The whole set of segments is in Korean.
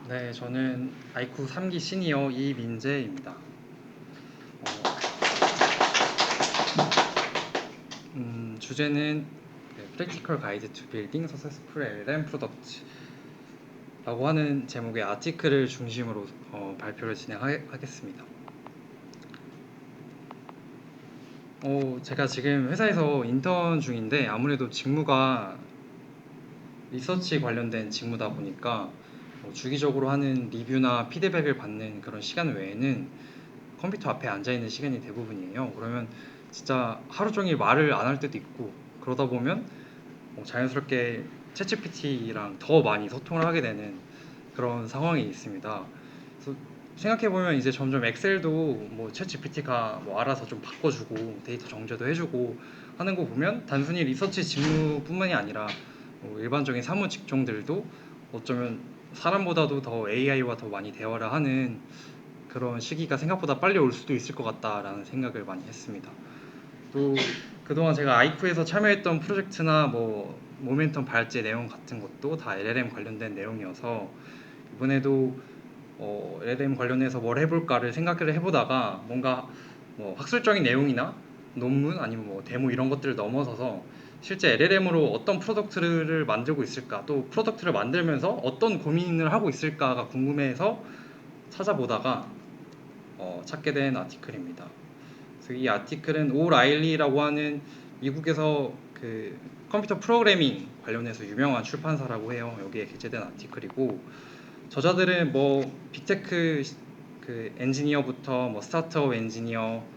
네, 저는 아이쿠 3기 시니어 이민재입니다. 주제는 Practical Guide to Building Successful LLM Product라고 하는 제목의 아티클을 중심으로 발표를 진행하겠습니다. 제가 지금 회사에서 인턴 중인데 아무래도 직무가 리서치 관련된 직무다 보니까 주기적으로 하는 리뷰나 피드백을 받는 그런 시간 외에는 컴퓨터 앞에 앉아있는 시간이 대부분이에요. 그러면 진짜 하루 종일 말을 안 할 때도 있고, 그러다 보면 자연스럽게 챗GPT랑 더 많이 소통을 하게 되는 그런 상황이 있습니다. 그래서 생각해보면 이제 점점 엑셀도 뭐 챗GPT가 뭐 알아서 좀 바꿔주고 데이터 정제도 해주고 하는 거 보면 단순히 리서치 직무뿐만이 아니라 일반적인 사무 직종들도 어쩌면 사람보다도 더 AI와 더 많이 대화를 하는 그런 시기가 생각보다 빨리 올 수도 있을 것 같다라는 생각을 많이 했습니다. 또 그동안 제가 아이쿠에서 참여했던 프로젝트나 뭐 모멘텀 발제 내용 같은 것도 다 LLM 관련된 내용이어서 이번에도 LLM 관련해서 뭘 해볼까를 생각을 해보다가 뭔가 뭐 학술적인 내용이나 논문 아니면 뭐 데모 이런 것들을 넘어서서 실제 LLM으로 어떤 프로덕트를 만들고 있을까, 또 프로덕트를 만들면서 어떤 고민을 하고 있을까가 궁금해서 찾아보다가 찾게 된 아티클입니다. 그래서 이 아티클은 오 라일리라고 하는 미국에서 그 컴퓨터 프로그래밍 관련해서 유명한 출판사라고 해요. 여기에 게재된 아티클이고, 저자들은 뭐 빅테크 그 엔지니어부터 뭐 스타트업 엔지니어,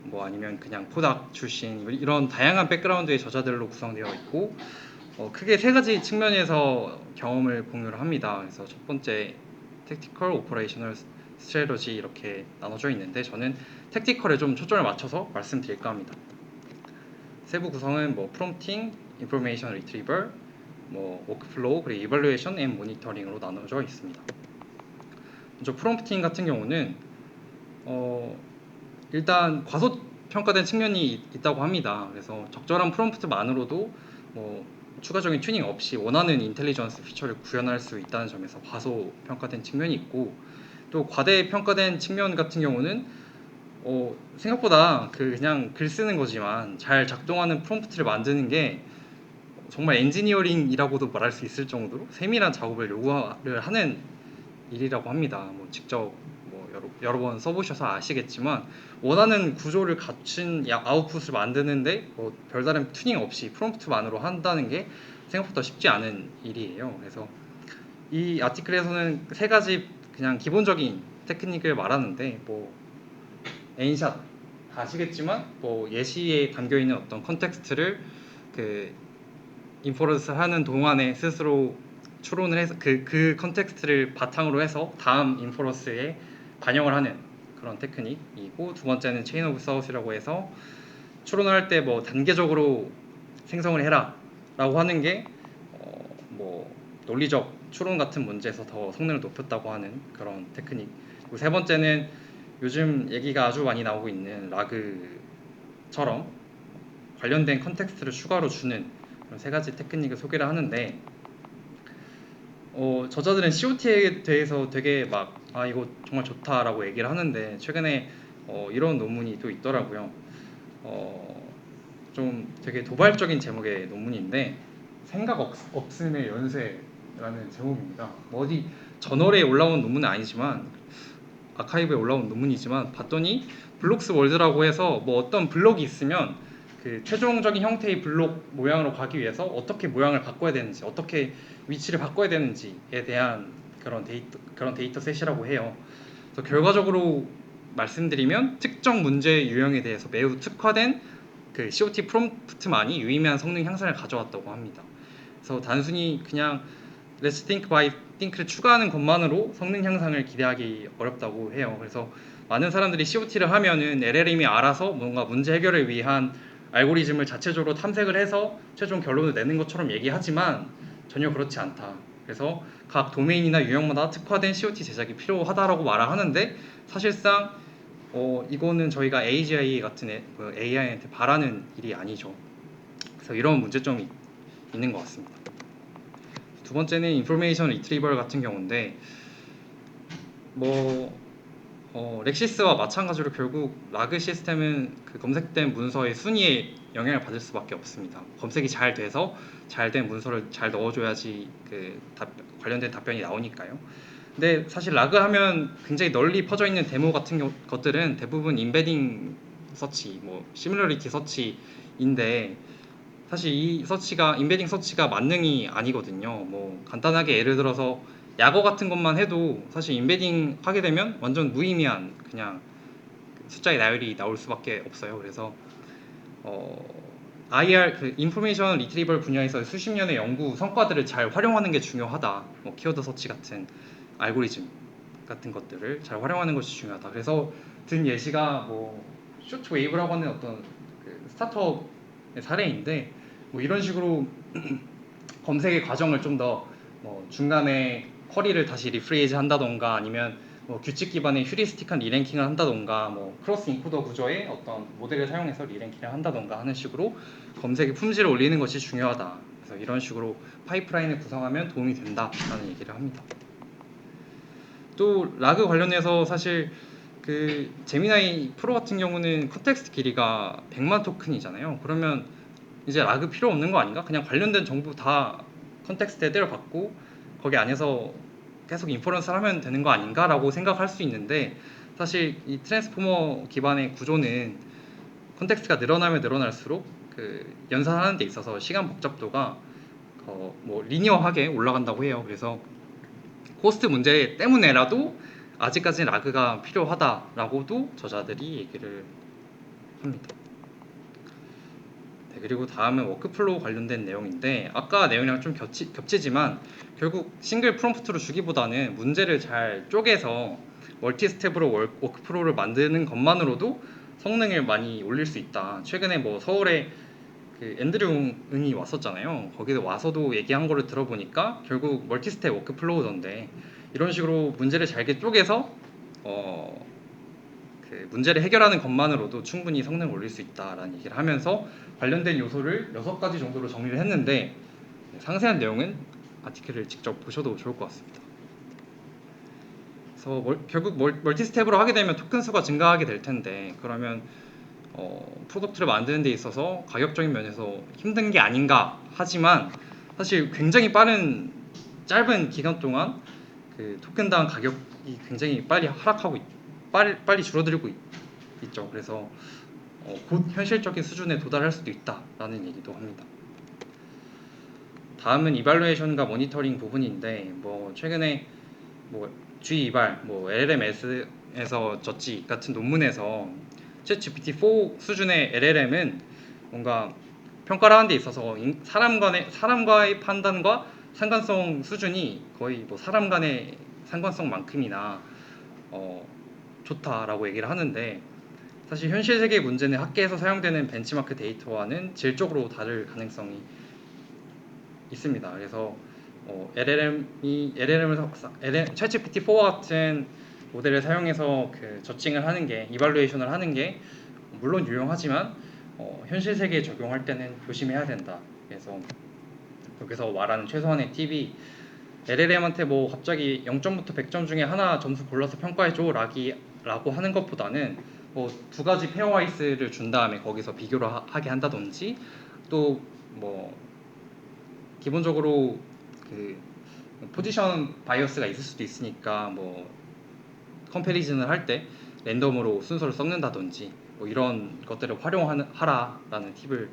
뭐 아니면 그냥 포닥 출신, 이런 다양한 백그라운드의 저자들로 구성되어 있고, 크게 세 가지 측면에서 경험을 공유를 합니다. 그래서 첫 번째 택티컬, 오퍼레이셔널, 스트래터지 이렇게 나눠져 있는데, 저는 택티컬에 좀 초점을 맞춰서 말씀드릴까 합니다. 세부 구성은 뭐 프롬프팅, 인포메이션 리트리버, 뭐 워크플로우, 그리고 이발루에이션 앤 모니터링으로 나눠져 있습니다. 먼저 프롬프팅 같은 경우는 일단 과소평가된 측면이 있다고 합니다. 그래서 적절한 프롬프트만으로도 뭐 추가적인 튜닝 없이 원하는 인텔리전스 피처를 구현할 수 있다는 점에서 과소평가된 측면이 있고, 또 과대평가된 측면 같은 경우는 생각보다 그냥 글 쓰는 거지만 잘 작동하는 프롬프트를 만드는 게 정말 엔지니어링이라고도 말할 수 있을 정도로 세밀한 작업을 요구를 하는 일이라고 합니다. 뭐 직접 뭐 여러 번 써보셔서 아시겠지만 원하는 구조를 갖춘 아웃풋을 만드는데 뭐 별다른 튜닝 없이 프롬프트만으로 한다는 게 생각보다 쉽지 않은 일이에요. 그래서 이 아티클에서는 세 가지 그냥 기본적인 테크닉을 말하는데, 뭐 N샷 다 아시겠지만 뭐 예시에 담겨 있는 어떤 컨텍스트를 그 인퍼런스 하는 동안에 스스로 추론을 해서 그 컨텍스트를 바탕으로 해서 다음 인퍼런스에 반영을 하는 그런 테크닉이고, 두 번째는 체인 오브 사웃이라고 해서 추론을 할 때 뭐 단계적으로 생성을 해라 라고 하는 게 뭐 논리적 추론 같은 문제에서 더 성능을 높였다고 하는 그런 테크닉. 그리고 세 번째는 요즘 얘기가 아주 많이 나오고 있는 라그처럼 관련된 컨텍스트를 추가로 주는 그런 세 가지 테크닉을 소개를 하는데, 저자들은 COT에 대해서 되게 막 이거 정말 좋다라고 얘기를 하는데, 최근에 이런 논문이 또 있더라고요. 좀 되게 도발적인 제목의 논문인데, 생각 없음의 연쇄라는 제목입니다. 뭐 어디 저널에 올라온 논문은 아니지만 아카이브에 올라온 논문이지만 봤더니 블록스 월드라고 해서 뭐 어떤 블록이 있으면 그 최종적인 형태의 블록 모양으로 가기 위해서 어떻게 모양을 바꿔야 되는지, 어떻게 위치를 바꿔야 되는지에 대한 그런 데이터셋이라고 해요. 그래서 결과적으로 말씀드리면 특정 문제 유형에 대해서 매우 특화된 그 COT 프롬프트만이 유의미한 성능 향상을 가져왔다고 합니다. 그래서 단순히 그냥 Let's think by think를 추가하는 것만으로 성능 향상을 기대하기 어렵다고 해요. 그래서 많은 사람들이 COT를 하면은 LLM이 알아서 뭔가 문제 해결을 위한 알고리즘을 자체적으로 탐색을 해서 최종 결론을 내는 것처럼 얘기하지만 전혀 그렇지 않다. 그래서 각 도메인이나 유형마다 특화된 COT 제작이 필요하다라고 말을 하는데, 사실상 이거는 저희가 AGI 같은 AI한테 바라는 일이 아니죠. 그래서 이런 문제점이 있는 것 같습니다. 두 번째는 인포메이션 리트리버 같은 경우인데, 뭐 렉시스와 마찬가지로 결국 라그 시스템은 그 검색된 문서의 순위에 영향을 받을 수밖에 없습니다. 검색이 잘 돼서 잘 된 문서를 잘 넣어줘야지 그 관련된 답변이 나오니까요. 근데 사실 라그 하면 굉장히 널리 퍼져 있는 데모 같은 것들은 대부분 인베딩 서치, 뭐 시뮬러리티 서치인데 사실 이 서치가 인베딩 서치가 만능이 아니거든요. 뭐 간단하게 예를 들어서 약어 같은 것만 해도 사실 인베딩 하게 되면 완전 무의미한 그냥 숫자의 나열이 나올 수밖에 없어요. 그래서 IR 그 인포메이션 리트리벌 분야에서 수십 년의 연구 성과들을 잘 활용하는 게 중요하다. 뭐 키워드 서치 같은 알고리즘 같은 것들을 잘 활용하는 것이 중요하다. 그래서 든 예시가 뭐 쇼트 웨이브라고 하는 어떤 그 스타트업의 사례인데 뭐 이런 식으로 검색의 과정을 좀 더 뭐 중간에 쿼리를 다시 리프레이즈 한다던가 아니면 뭐 규칙 기반의 휴리스틱한 리랭킹을 한다던가 뭐 크로스 인코더 구조의 어떤 모델을 사용해서 리랭킹을 한다던가 하는 식으로 검색의 품질을 올리는 것이 중요하다. 그래서 이런 식으로 파이프라인을 구성하면 도움이 된다라는 얘기를 합니다. 또 라그 관련해서 사실 그 제미나이 프로 같은 경우는 컨텍스트 길이가 100만 토큰이잖아요. 그러면 이제 라그 필요 없는 거 아닌가? 그냥 관련된 정보 다 컨텍스트에 때려박고 거기 안에서 계속 인퍼런스를 하면 되는 거 아닌가라고 생각할 수 있는데 사실 이 트랜스포머 기반의 구조는 컨텍스트가 늘어나면 늘어날수록 그 연산하는 데 있어서 시간 복잡도가 뭐 리니어하게 올라간다고 해요. 그래서 코스트 문제 때문에라도 아직까지는 라그가 필요하다라고도 저자들이 얘기를 합니다. 네, 그리고 다음은 워크플로우 관련된 내용인데 아까 내용이랑 좀 겹치지만 결국 싱글 프롬프트로 주기보다는 문제를 잘 쪼개서 멀티 스텝으로 워크플로우를 만드는 것만으로도 성능을 많이 올릴 수 있다. 최근에 뭐 서울에 그 앤드류 응이 왔었잖아요. 거기서 와서도 얘기한 거를 들어보니까 결국 멀티 스텝 워크플로우던데 이런 식으로 문제를 잘게 쪼개서 그 문제를 해결하는 것만으로도 충분히 성능을 올릴 수 있다라는 얘기를 하면서 관련된 요소를 6가지 정도로 정리를 했는데 상세한 내용은 아티클을 직접 보셔도 좋을 것 같습니다. 그래서 결국 멀티 스텝으로 하게 되면 토큰 수가 증가하게 될 텐데 그러면 프로덕트를 만드는 데 있어서 가격적인 면에서 힘든 게 아닌가 하지만 사실 굉장히 빠른 짧은 기간 동안 그 토큰당 가격이 굉장히 빨리 하락하고 빨리 줄어들고 있죠. 그래서 곧 현실적인 수준에 도달할 수도 있다라는 얘기도 합니다. 다음은 이발루에이션과 모니터링 부분인데 뭐 최근에 뭐 G2발, 뭐 LLMS에서 졌지 같은 논문에서 챗GPT-4 수준의 LLM은 뭔가 평가를 하는 데 있어서 사람과의 판단과 상관성 수준이 거의 뭐 사람 간의 상관성만큼이나 좋다라고 얘기를 하는데 사실 현실 세계 문제는 학계에서 사용되는 벤치마크 데이터와는 질적으로 다를 가능성이 있습니다. 그래서 LLM을 ChatGPT-4 같은 모델을 사용해서 그 저칭을 하는 게 이발루에이션을 하는 게 물론 유용하지만 현실 세계에 적용할 때는 조심해야 된다. 그래서 여기서 말하는 최소한의 팁이 LLM한테 뭐 갑자기 0점부터 100점 중에 하나 점수 골라서 평가해줘 라고 하는 것보다는 뭐 2가지 페어와이스를 준 다음에 거기서 비교를 하게 한다든지 또 뭐 기본적으로 그 포지션 바이어스가 있을 수도 있으니까 뭐 컴패리즌을 할 때 랜덤으로 순서를 섞는다든지 뭐 이런 것들을 활용하라라는 팁을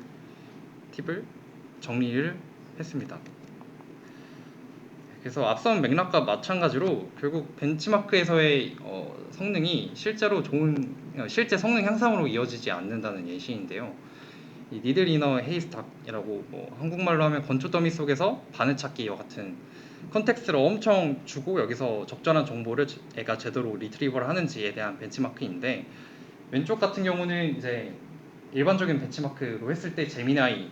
정리를 했습니다. 그래서 앞선 맥락과 마찬가지로 결국 벤치마크에서의 성능이 실제로 실제 성능 향상으로 이어지지 않는다는 예시인데요. 이 니들 이너 헤이스탁이라고 뭐 한국말로 하면 건초 더미 속에서 바늘 찾기와 같은 컨텍스트를 엄청 주고 여기서 적절한 정보를 애가 제대로 리트리버를 하는지에 대한 벤치마크인데 왼쪽 같은 경우는 이제 일반적인 벤치마크로 했을 때 제미나이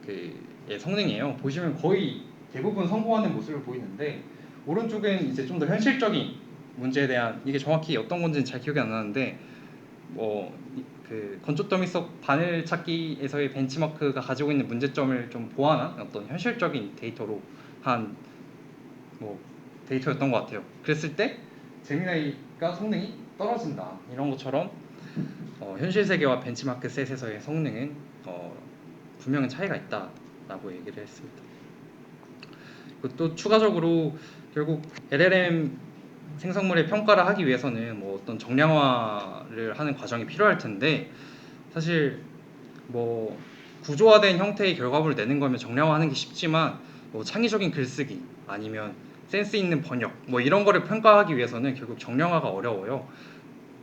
의 성능이에요. 보시면 거의 대부분 성공하는 모습을 보이는데 오른쪽은 이제 좀 더 현실적인 문제에 대한 이게 정확히 어떤 건지는 잘 기억이 안 나는데 뭐 그 건조 더미 속 바늘 찾기에서의 벤치마크가 가지고 있는 문제점을 좀 보완한 어떤 현실적인 데이터로 한 뭐 데이터였던 것 같아요. 그랬을 때 제미나이가 성능이 떨어진다 이런 것처럼 현실 세계와 벤치마크 셋에서의 성능은 분명히 차이가 있다라고 얘기를 했습니다. 그리고 또 추가적으로 결국 LLM 생성물의 평가를 하기 위해서는 뭐 어떤 정량화를 하는 과정이 필요할 텐데 사실 뭐 구조화된 형태의 결과물을 내는 거면 정량화하는 게 쉽지만 뭐 창의적인 글쓰기 아니면 센스 있는 번역 뭐 이런 거를 평가하기 위해서는 결국 정량화가 어려워요.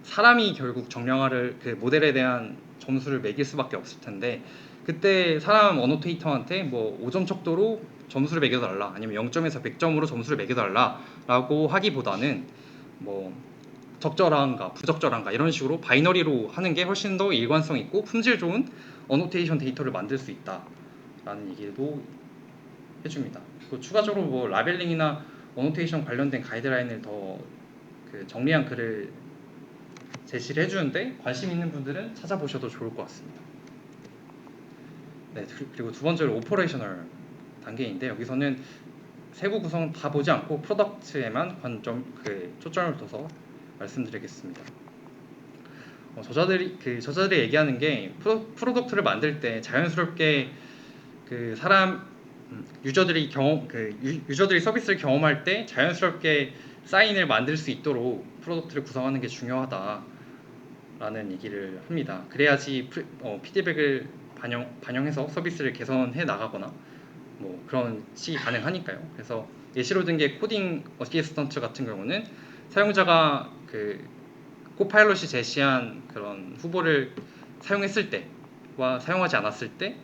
사람이 결국 정량화를 그 모델에 대한 점수를 매길 수밖에 없을 텐데 그때 사람 어노테이터한테 뭐 5점 척도로 점수를 매겨달라 아니면 0점에서 100점으로 점수를 매겨달라 라고 하기보다는 뭐 적절한가 부적절한가 이런 식으로 바이너리로 하는 게 훨씬 더 일관성 있고 품질 좋은 어노테이션 데이터를 만들 수 있다라는 얘기도 해줍니다. 그리고 추가적으로 뭐 라벨링이나 어노테이션 관련된 가이드라인을 더 그 정리한 글을 제시를 해주는데 관심 있는 분들은 찾아보셔도 좋을 것 같습니다. 네, 그리고 두 번째로 오퍼레이셔널 단계인데 여기서는 세부 구성 다 보지 않고 프로덕트에만 초점을 둬서 말씀드리겠습니다. 저자들이 얘기하는 게 프로덕트를 만들 때 자연스럽게 그 사람 유저들이 서비스를 경험할 때 자연스럽게 사인을 만들 수 있도록 프로덕트를 구성하는 게 중요하다라는 얘기를 합니다. 그래야지 피드백을 반영해서 서비스를 개선해 나가거나 뭐 그런 식이 가능하니까요. 그래서 예시로 든 게 코딩 어시스턴트 같은 경우는 사용자가 그 코파일럿이 제시한 그런 후보를 사용했을 때와 사용하지 않았을 때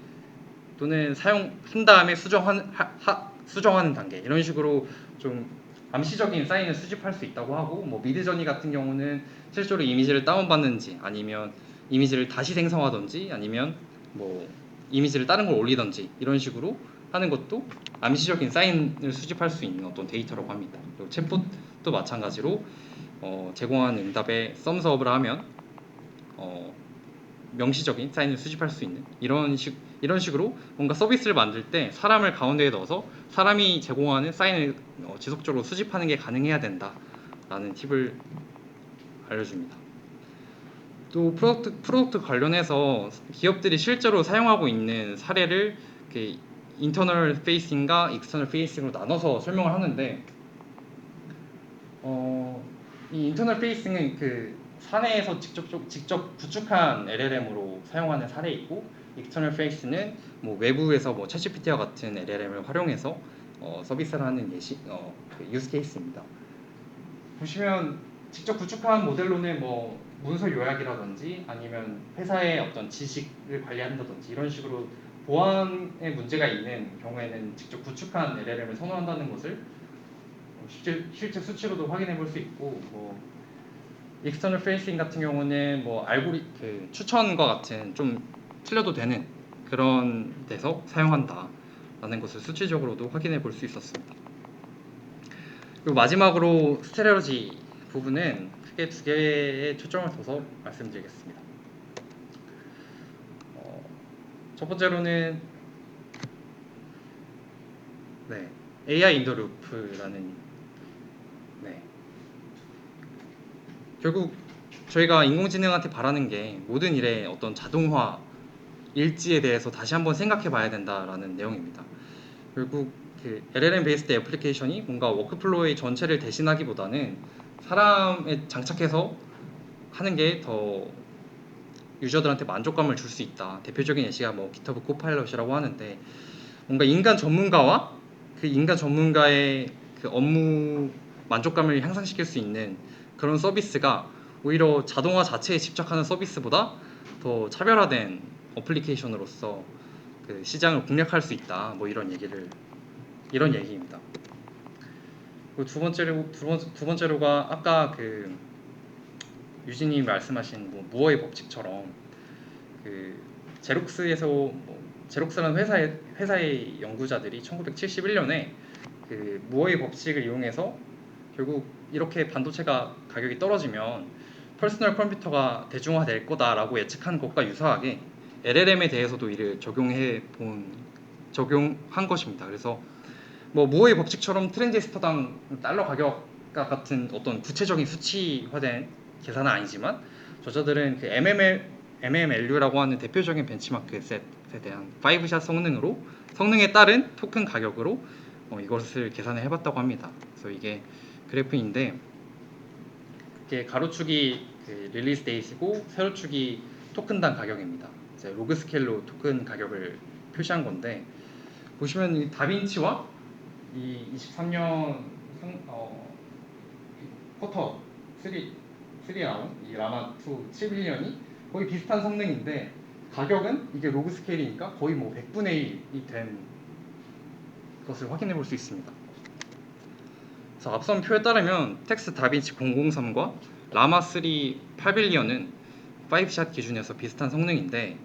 또는 사용한 다음에 수정하는 단계 이런 식으로 좀 암시적인 사인을 수집할 수 있다고 하고 뭐 미드저니 같은 경우는 실제로 이미지를 다운받는지 아니면 이미지를 다시 생성하든지 아니면 뭐 이미지를 다른 걸 올리든지 이런 식으로 하는 것도 암시적인 사인을 수집할 수 있는 어떤 데이터라고 합니다. 그리고 챗봇도 마찬가지로 제공한 응답에 썸스업을 하면 명시적인 사인을 수집할 수 있는 이런 식으로 뭔가 서비스를 만들 때 사람을 가운데에 넣어서 사람이 제공하는 사인을 지속적으로 수집하는 게 가능해야 된다라는 팁을 알려줍니다. 또 프로덕트 관련해서 기업들이 실제로 사용하고 있는 사례를 인터널 페이싱과 익스터널 페이싱으로 나눠서 설명을 하는데 이 인터널 페이싱은 그 사내에서 직접 구축한 LLM으로 사용하는 사례이고 익스터널 페이스는 뭐 외부에서 뭐 챗GPT와 같은 LLM을 활용해서 서비스를 하는 그 유스 케이스입니다. 보시면 직접 구축한 모델로는 뭐 문서 요약이라든지 아니면 회사의 어떤 지식을 관리한다든지 이런 식으로 보안에 문제가 있는 경우에는 직접 구축한 LLM을 선호한다는 것을 실제 수치로도 확인해 볼 수 있고 뭐 익스터널 페이싱 같은 경우는 뭐 추천과 같은 좀 틀려도 되는 그런 데서 사용한다라는 것을 수치적으로도 확인해 볼 수 있었습니다. 그리고 마지막으로 스트레러지 부분은 크게 두 개의 초점을 둬서 말씀드리겠습니다. 첫 번째로는 AI 인더 루프라는 결국 저희가 인공지능한테 바라는 게 모든 일의 어떤 자동화 일지에 대해서 다시 한번 생각해 봐야 된다라는 내용입니다. 결국 그 LLM 베이스드 애플리케이션이 뭔가 워크플로우의 전체를 대신하기보다는 사람에 장착해서 하는 게 더 유저들한테 만족감을 줄 수 있다. 대표적인 예시가 뭐 GitHub 코파일럿이라고 하는데 뭔가 인간 전문가와 그 인간 전문가의 그 업무 만족감을 향상시킬 수 있는 그런 서비스가 오히려 자동화 자체에 집착하는 서비스보다 더 차별화된 어플리케이션으로서 그 시장을 공략할 수 있다. 뭐 이런 얘기입니다. 그리고 두 번째로가 아까 그 유진이 말씀하신 뭐 무어의 법칙처럼 그 제록스라는 회사의 연구자들이 1971년에 그 무어의 법칙을 이용해서 결국 이렇게 반도체가 가격이 떨어지면 퍼스널 컴퓨터가 대중화될 거다라고 예측한 것과 유사하게 LLM에 대해서도 이를 적용한 것입니다. 그래서 뭐 무어의 법칙처럼 트랜지스터당 달러 가격 같은 어떤 구체적인 수치화된 계산은 아니지만 저자들은 그 MMLU라고 하는 대표적인 벤치마크 셋에 대한 5샷 성능에 따른 토큰 가격으로 이것을 계산을 해봤다고 합니다. 그래서 이게 그래프인데 이게 가로축이 그 릴리스 데이트고 세로축이 토큰당 가격입니다. 이제 로그 스케일로 토큰 가격을 표시한 건데 보시면 이 다빈치와 이 23년 쿼터 3 나온 이 라마2 7빌리언이 거의 비슷한 성능인데 가격은 이게 로그 스케일이니까 거의 뭐 100분의 1이 된 것을 확인해 볼 수 있습니다. 그래서 앞선 표에 따르면 텍스 다빈치 003과 라마3 8빌리언은 5샷 기준에서 비슷한 성능인데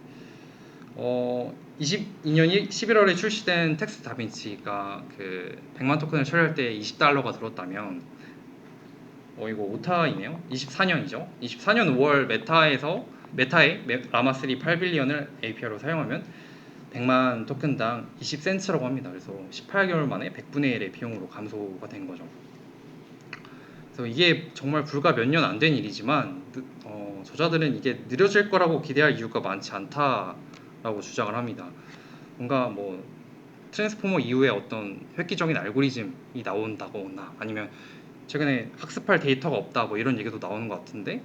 22년 11월에 출시된 텍스 다빈치가 그 100만 토큰을 처리할 때 $20가 들었다면 이거 오타이네요. 24년이죠. 24년 5월 메타에 라마3 8빌리언을 APR로 사용하면 100만 토큰당 20센트라고 합니다. 그래서 18개월 만에 100분의 1의 비용으로 감소가 된 거죠. 그래서 이게 정말 불과 몇 년 안 된 일이지만 저자들은 이게 느려질 거라고 기대할 이유가 많지 않다라고 주장을 합니다. 뭔가 뭐 트랜스포머 이후에 어떤 획기적인 알고리즘이 나온다거나 아니면 최근에 학습할 데이터가 없다 뭐 이런 얘기도 나오는 것 같은데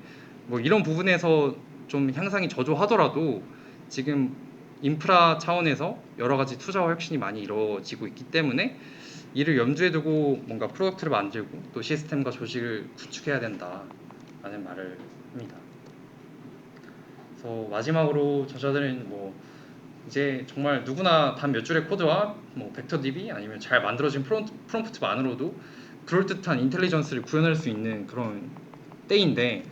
뭐 이런 부분에서 좀 향상이 저조하더라도 지금 인프라 차원에서 여러 가지 투자와 혁신이 많이 이루어지고 있기 때문에 이를 염두에 두고 뭔가 프로덕트를 만들고 또 시스템과 조직을 구축해야 된다라는 말을 합니다. 그래서 마지막으로 저자들은 뭐 이제 정말 누구나 단 몇 줄의 코드와 뭐 벡터 DB 아니면 잘 만들어진 프롬프트만으로도 그럴듯한 인텔리전스를 구현할 수 있는 그런 때인데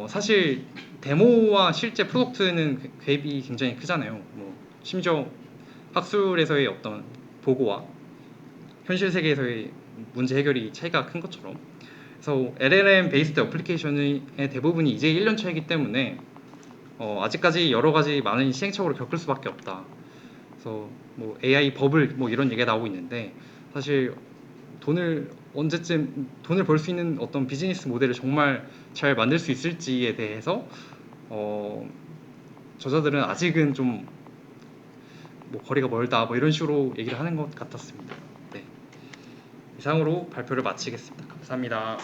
사실 데모와 실제 프로덕트는 갭이 굉장히 크잖아요. 뭐 심지어 학술에서의 어떤 보고와 현실 세계에서의 문제 해결이 차이가 큰 것처럼 그래서 LLM 베이스드 어플리케이션의 대부분이 이제 1년 차이기 때문에 아직까지 여러 가지 많은 시행착오를 겪을 수밖에 없다. 그래서 뭐 AI 버블 뭐 이런 얘기가 나오고 있는데 사실 언제쯤 돈을 벌 수 있는 어떤 비즈니스 모델을 정말 잘 만들 수 있을지에 대해서 저자들은 아직은 좀 뭐 거리가 멀다 뭐 이런 식으로 얘기를 하는 것 같았습니다. 네. 이상으로 발표를 마치겠습니다. 감사합니다.